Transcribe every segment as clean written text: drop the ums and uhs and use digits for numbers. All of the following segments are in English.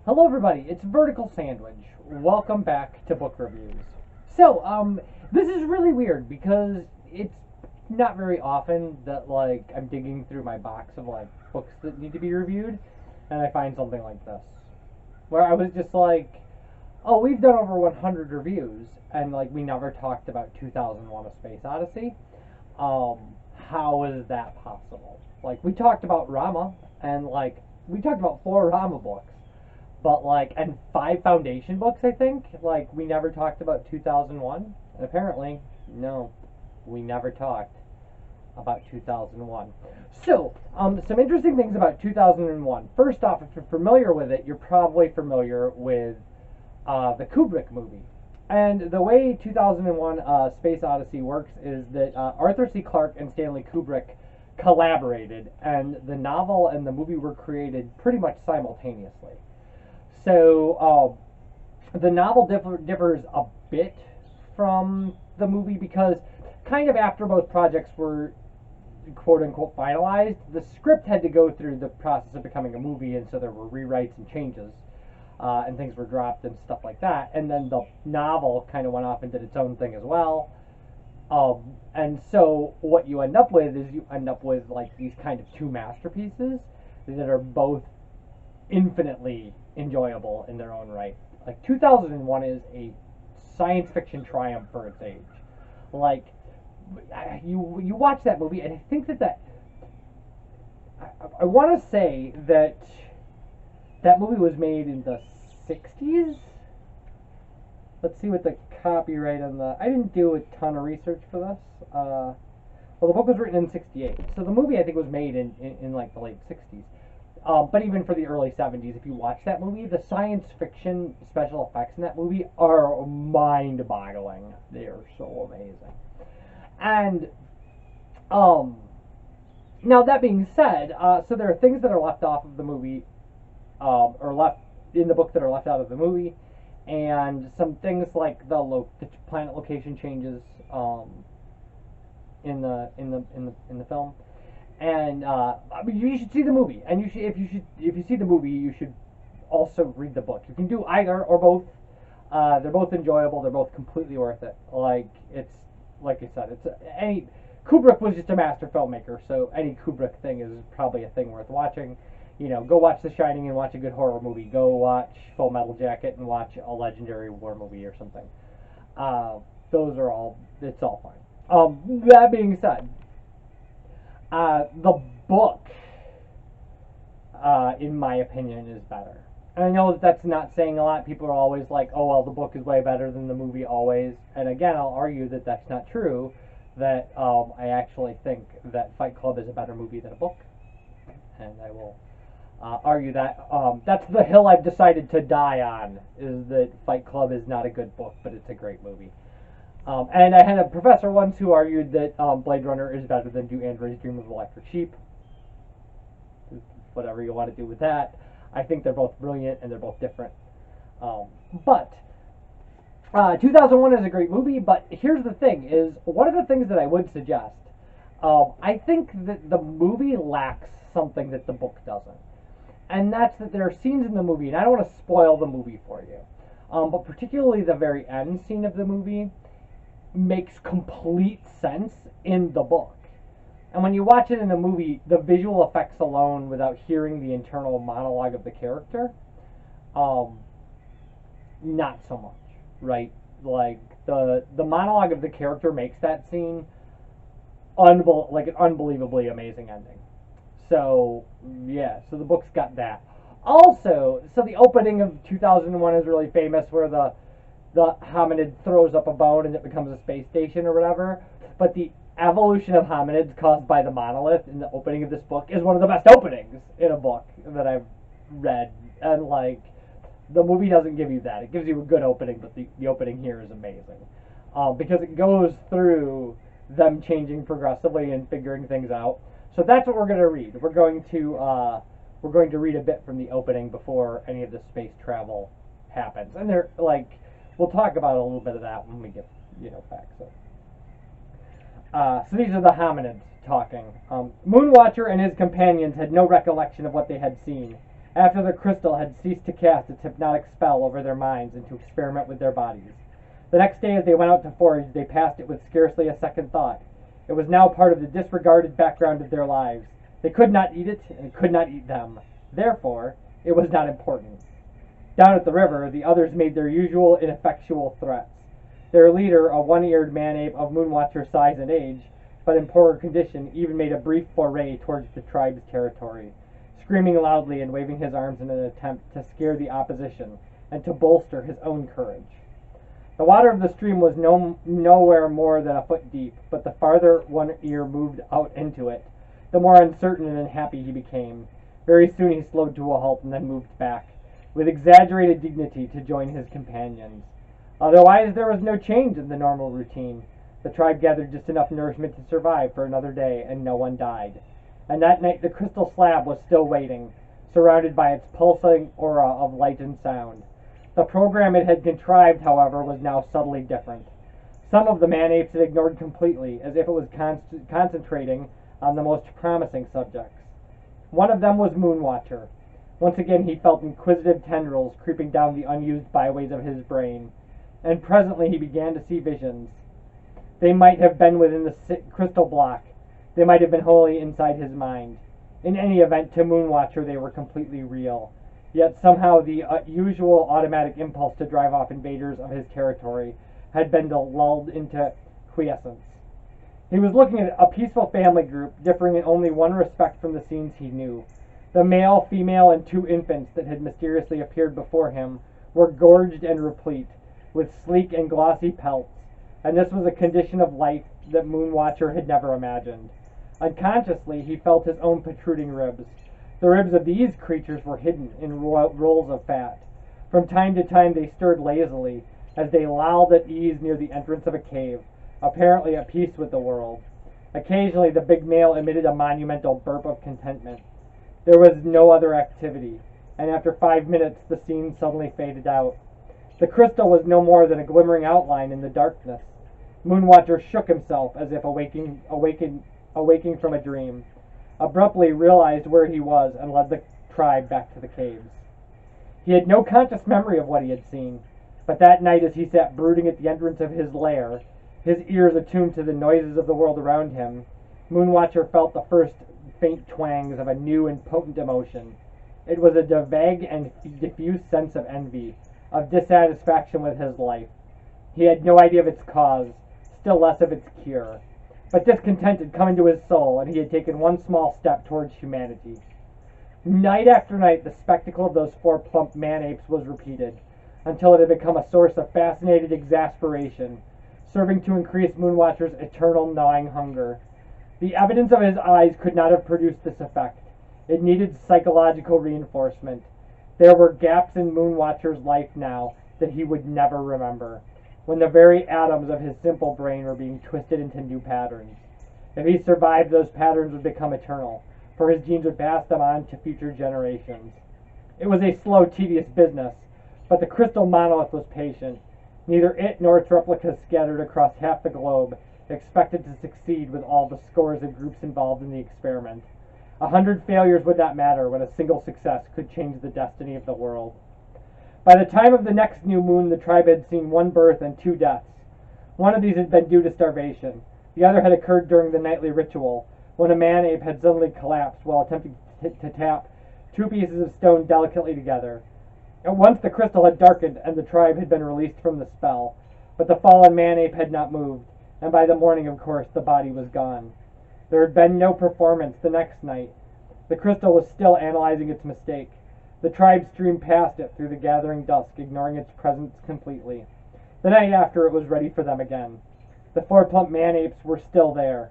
Hello, everybody. It's Vertical Sandwich. Welcome back to book reviews. So, this is really weird because it's not very often that I'm digging through my box of books that need to be reviewed, and I find something like this, where I was just like, "Oh, we've done over 100 reviews, and we never talked about 2001: A Space Odyssey. How is that possible? We talked about Rama, and we talked about 4 Rama books." But and 5 Foundation books, I think. We never talked about 2001, and apparently, no, we never talked about 2001. So, some interesting things about 2001. First off, if you're familiar with it, you're probably familiar with the Kubrick movie. And the way 2001: Space Odyssey works is that Arthur C. Clarke and Stanley Kubrick collaborated, and the novel and the movie were created pretty much simultaneously. So the novel differs a bit from the movie because kind of after both projects were quote unquote finalized, the script had to go through the process of becoming a movie, and so there were rewrites and changes, and things were dropped and stuff like that. And then the novel kind of went off and did its own thing as well. And so what you end up with is these kind of 2 masterpieces that are both infinitely enjoyable in their own right. 2001 is a science fiction triumph for its age. You watch that movie, and I think that I want to say that movie was made in the 60s. Let's see what the copyright on the. I didn't do a ton of research for this. Well, the book was written in 68, so the movie I think was made in the late 60s. But even for the early 70s, if you watch that movie, the science fiction special effects in that movie are mind-boggling. They are so amazing. And now that being said, so there are things that are left off of the movie, or left in the book that are left out of the movie, and some things like the planet location changes in the film. And you should see the movie, and if you see the movie, you should also read the book. You can do either or both. They're both enjoyable. They're both completely worth it. It's like I said, Kubrick was just a master filmmaker, so any Kubrick thing is probably a thing worth watching. Go watch The Shining and watch a good horror movie. Go watch Full Metal Jacket and watch a legendary war movie or something. It's all fine. That being said. The book, in my opinion, is better. And I know that's not saying a lot. People are always like, oh, well, the book is way better than the movie always. And again, I'll argue that that's not true, that I actually think that Fight Club is a better movie than a book. And I will argue that. That's the hill I've decided to die on, is that Fight Club is not a good book, but it's a great movie. And I had a professor once who argued that Blade Runner is better than Do Androids Dream of Electric Sheep. Whatever you want to do with that. I think they're both brilliant and they're both different. But 2001 is a great movie, but here's the thing, is one of the things that I would suggest, I think that the movie lacks something that the book doesn't. And that's that there are scenes in the movie, and I don't want to spoil the movie for you, but particularly the very end scene of the movie makes complete sense in the book. And when you watch it in the movie, the visual effects alone, without hearing the internal monologue of the character, not so much, right? The monologue of the character makes that scene an unbelievably amazing ending. So, yeah, so the book's got that. Also, so the opening of 2001 is really famous, where the hominid throws up a bone and it becomes a space station or whatever. But the evolution of hominids caused by the monolith in the opening of this book is one of the best openings in a book that I've read. And the movie doesn't give you that. It gives you a good opening, but the opening here is amazing. Because it goes through them changing progressively and figuring things out. So that's what we're going to read. We're going to read a bit from the opening before any of the space travel happens. And they're we'll talk about a little bit of that when we get, back. So these are the hominids talking. Moonwatcher and his companions had no recollection of what they had seen, after the crystal had ceased to cast its hypnotic spell over their minds and to experiment with their bodies. The next day as they went out to forage, they passed it with scarcely a second thought. It was now part of the disregarded background of their lives. They could not eat it, and it could not eat them. Therefore, it was not important. Down at the river, the others made their usual ineffectual threats. Their leader, a one-eared man-ape of Moonwatcher size and age, but in poorer condition, even made a brief foray towards the tribe's territory, screaming loudly and waving his arms in an attempt to scare the opposition and to bolster his own courage. The water of the stream was nowhere more than a foot deep, but the farther One Ear moved out into it, the more uncertain and unhappy he became. Very soon he slowed to a halt and then moved back, with exaggerated dignity, to join his companions. Otherwise, there was no change in the normal routine. The tribe gathered just enough nourishment to survive for another day, and no one died. And that night the crystal slab was still waiting, surrounded by its pulsing aura of light and sound. The program it had contrived, however, was now subtly different. Some of the man-apes it ignored completely, as if it was concentrating on the most promising subjects. One of them was Moonwatcher. Once again he felt inquisitive tendrils creeping down the unused byways of his brain, and presently he began to see visions. They might have been within the crystal block. They might have been wholly inside his mind. In any event, to Moonwatcher they were completely real. Yet somehow the usual automatic impulse to drive off invaders of his territory had been lulled into quiescence. He was looking at a peaceful family group, differing in only one respect from the scenes he knew. The male, female, and 2 infants that had mysteriously appeared before him were gorged and replete, with sleek and glossy pelts, and this was a condition of life that Moonwatcher had never imagined. Unconsciously, he felt his own protruding ribs. The ribs of these creatures were hidden in rolls of fat. From time to time they stirred lazily, as they lolled at ease near the entrance of a cave, apparently at peace with the world. Occasionally the big male emitted a monumental burp of contentment. There was no other activity, and after 5 minutes the scene suddenly faded out. The crystal was no more than a glimmering outline in the darkness. Moonwatcher shook himself as if awaking from a dream, abruptly realized where he was, and led the tribe back to the caves. He had no conscious memory of what he had seen, but that night as he sat brooding at the entrance of his lair, his ears attuned to the noises of the world around him, Moonwatcher felt the first faint twangs of a new and potent emotion. It was a vague and diffuse sense of envy, of dissatisfaction with his life. He had no idea of its cause, still less of its cure. But discontent had come into his soul, and he had taken one small step towards humanity. Night after night, the spectacle of those 4 plump man-apes was repeated, until it had become a source of fascinated exasperation, serving to increase Moonwatcher's eternal gnawing hunger. The evidence of his eyes could not have produced this effect. It needed psychological reinforcement. There were gaps in Moonwatcher's life now that he would never remember, when the very atoms of his simple brain were being twisted into new patterns. If he survived, those patterns would become eternal, for his genes would pass them on to future generations. It was a slow, tedious business, but the crystal monolith was patient. Neither it nor its replicas scattered across half the globe expected to succeed with all the scores of groups involved in the experiment. 100 failures would not matter when a single success could change the destiny of the world. By the time of the next new moon, the tribe had seen 1 birth and 2 deaths. One of these had been due to starvation. The other had occurred during the nightly ritual, when a man-ape had suddenly collapsed while attempting to tap 2 pieces of stone delicately together. At once the crystal had darkened, and the tribe had been released from the spell, but the fallen man-ape had not moved, and by the morning, of course, the body was gone. There had been no performance the next night. The crystal was still analyzing its mistake. The tribe streamed past it through the gathering dusk, ignoring its presence completely. The night after, it was ready for them again. The 4 plump man-apes were still there.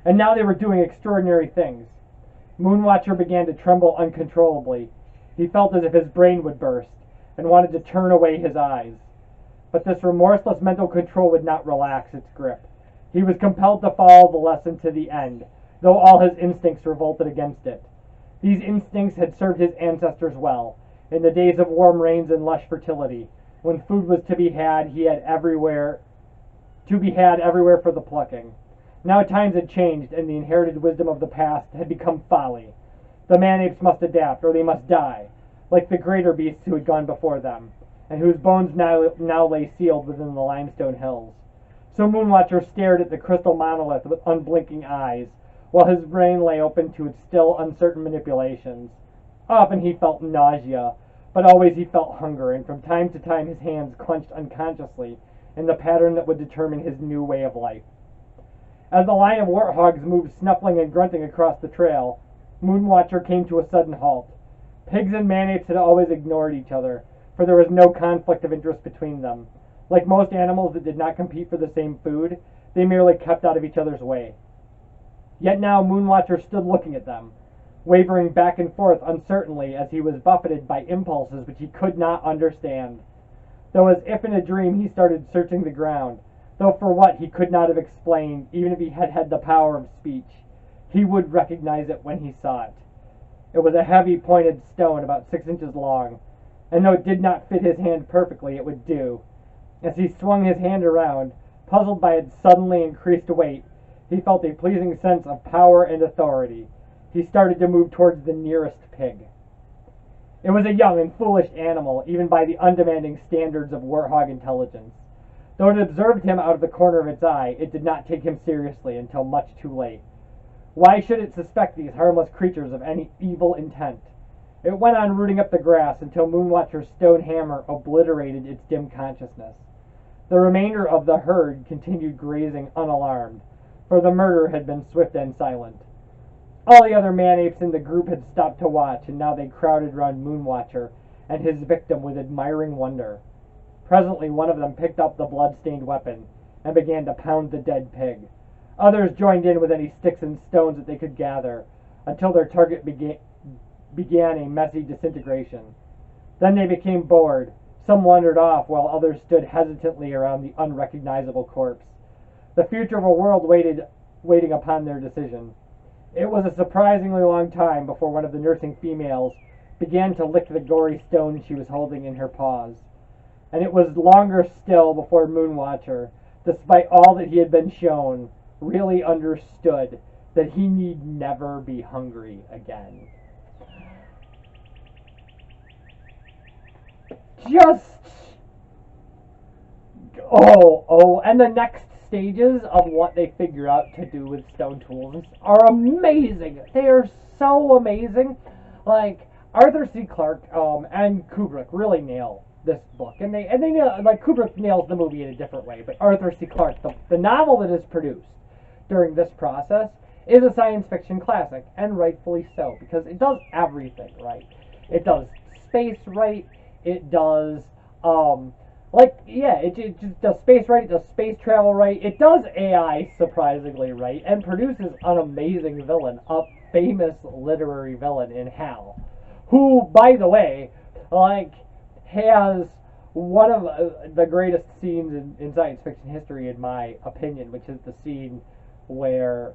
And now they were doing extraordinary things. Moonwatcher began to tremble uncontrollably. He felt as if his brain would burst, and wanted to turn away his eyes. But this remorseless mental control would not relax its grip. He was compelled to follow the lesson to the end, though all his instincts revolted against it. These instincts had served his ancestors well, in the days of warm rains and lush fertility, when food was to be had everywhere for the plucking. Now times had changed, and the inherited wisdom of the past had become folly. The man-apes must adapt, or they must die, like the greater beasts who had gone before them, and whose bones now lay sealed within the limestone hills. So Moonwatcher stared at the crystal monolith with unblinking eyes, while his brain lay open to its still uncertain manipulations. Often he felt nausea, but always he felt hunger, and from time to time his hands clenched unconsciously in the pattern that would determine his new way of life. As the line of warthogs moved snuffling and grunting across the trail, Moonwatcher came to a sudden halt. Pigs and man-apes had always ignored each other, for there was no conflict of interest between them. Like most animals that did not compete for the same food, they merely kept out of each other's way. Yet now Moonwatcher stood looking at them, wavering back and forth uncertainly as he was buffeted by impulses which he could not understand. Though as if in a dream he started searching the ground, though for what he could not have explained, even if he had had the power of speech. He would recognize it when he saw it. It was a heavy pointed stone about 6 inches long, and though it did not fit his hand perfectly, it would do. As he swung his hand around, puzzled by its suddenly increased weight, he felt a pleasing sense of power and authority. He started to move towards the nearest pig. It was a young and foolish animal, even by the undemanding standards of warthog intelligence. Though it observed him out of the corner of its eye, it did not take him seriously until much too late. Why should it suspect these harmless creatures of any evil intent? It went on rooting up the grass until Moonwatcher's stone hammer obliterated its dim consciousness. The remainder of the herd continued grazing unalarmed, for the murder had been swift and silent. All the other man-apes in the group had stopped to watch, and now they crowded round Moonwatcher and his victim with admiring wonder. Presently one of them picked up the blood-stained weapon and began to pound the dead pig. Others joined in with any sticks and stones that they could gather, until their target began a messy disintegration. Then they became bored. Some wandered off, while others stood hesitantly around the unrecognizable corpse. The future of a world waiting upon their decision. It was a surprisingly long time before one of the nursing females began to lick the gory stone she was holding in her paws. And it was longer still before Moonwatcher, despite all that he had been shown, really understood that he need never be hungry again. And the next stages of what they figure out to do with stone tools are amazing. They are so amazing. Like, Arthur C. Clarke and Kubrick really nail this book, and they nail, like, Kubrick nails the movie in a different way, but Arthur C. Clarke, the novel that is produced during this process, is a science fiction classic, and rightfully so, because it does everything right. It does space right. It does it just does space right. It does space travel right. It does AI surprisingly right, and produces an amazing villain, a famous literary villain in Hal, who, by the way, has one of the greatest scenes in science fiction history, in my opinion, which is the scene where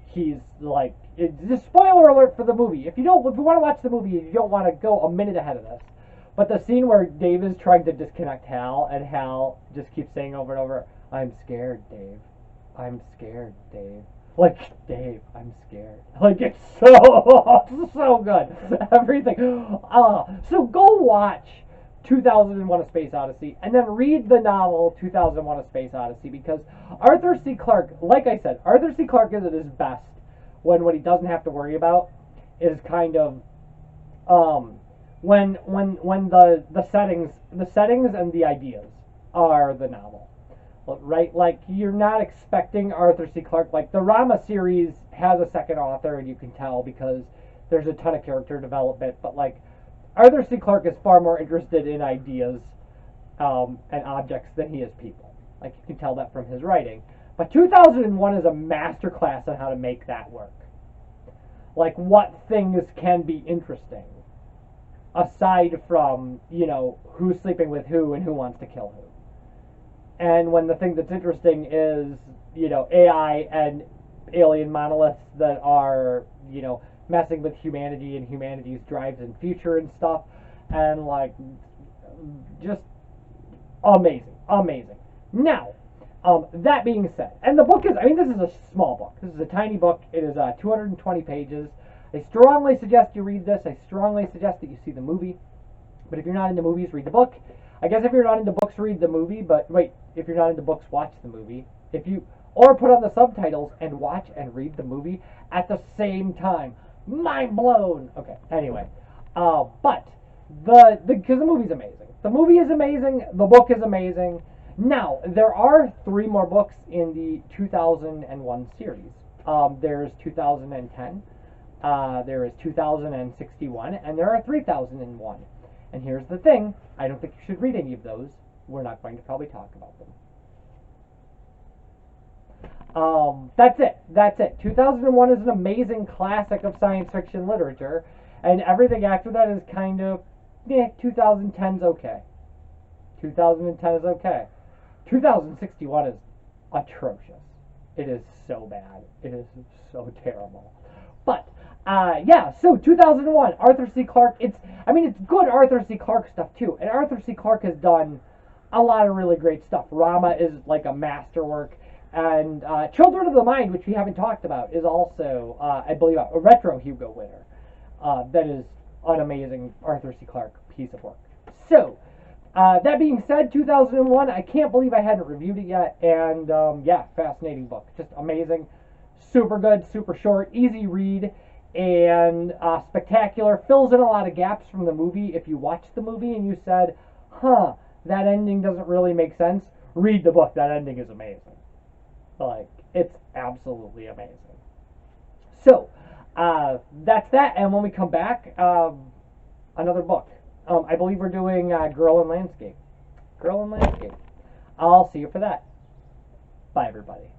he's like, it's just spoiler alert for the movie. If you want to watch the movie, you don't want to go a minute ahead of this. But the scene where Dave is trying to disconnect Hal, and Hal just keeps saying over and over, "I'm scared, Dave. I'm scared, Dave." Like, Dave, I'm scared. Like, it's so good. Everything. So go watch 2001: A Space Odyssey, and then read the novel 2001: A Space Odyssey, because Arthur C. Clarke, like I said, Arthur C. Clarke is at his best when what he doesn't have to worry about is kind of when the settings and the ideas are the novel. Right? Like, you're not expecting Arthur C. Clarke, like, the Rama series has a second author, and you can tell because there's a ton of character development, but, like, Arthur C. Clarke is far more interested in ideas and objects than he is people. Like, you can tell that from his writing. But 2001 is a masterclass on how to make that work. Like, what things can be interesting, aside from, who's sleeping with who and who wants to kill who. And when the thing that's interesting is, AI and alien monoliths that are, messing with humanity and humanity's drives and future and stuff, and, like, just amazing. Now, That being said, and the book is, I mean, this is a small book. This is a tiny book. It is 220 pages. I strongly suggest you read this. I strongly suggest that you see the movie. But if you're not into movies, read the book. I guess if you're not into books, read the movie. But wait, if you're not into books, watch the movie. Or put on the subtitles and watch and read the movie at the same time. Mind blown. Okay. Anyway, but because the movie's amazing. The movie is amazing. The book is amazing. Now there are 3 more books in the 2001 series. There's 2010. There is 2061, and there are 3001. And here's the thing: I don't think you should read any of those. We're not going to probably talk about them. That's it. That's it. 2001 is an amazing classic of science fiction literature, and everything after that is kind of, 2010's okay. 2010 is okay. 2061 is atrocious. It is so bad. It is so terrible. But, so 2001, Arthur C. Clarke, it's good Arthur C. Clarke stuff too, and Arthur C. Clarke has done a lot of really great stuff. Rama is like a masterwork. And Children of the Mind, which we haven't talked about, is also, I believe, a retro Hugo winner. That is an amazing Arthur C. Clarke piece of work. So, that being said, 2001, I can't believe I hadn't reviewed it yet. And, fascinating book. Just amazing. Super good, super short, easy read, and spectacular. Fills in a lot of gaps from the movie. If you watched the movie and you said, that ending doesn't really make sense, read the book. That ending is amazing. Like, it's absolutely amazing. So, that's that. And when we come back, another book. I believe we're doing Girl in Landscape. Girl in Landscape. I'll see you for that. Bye, everybody.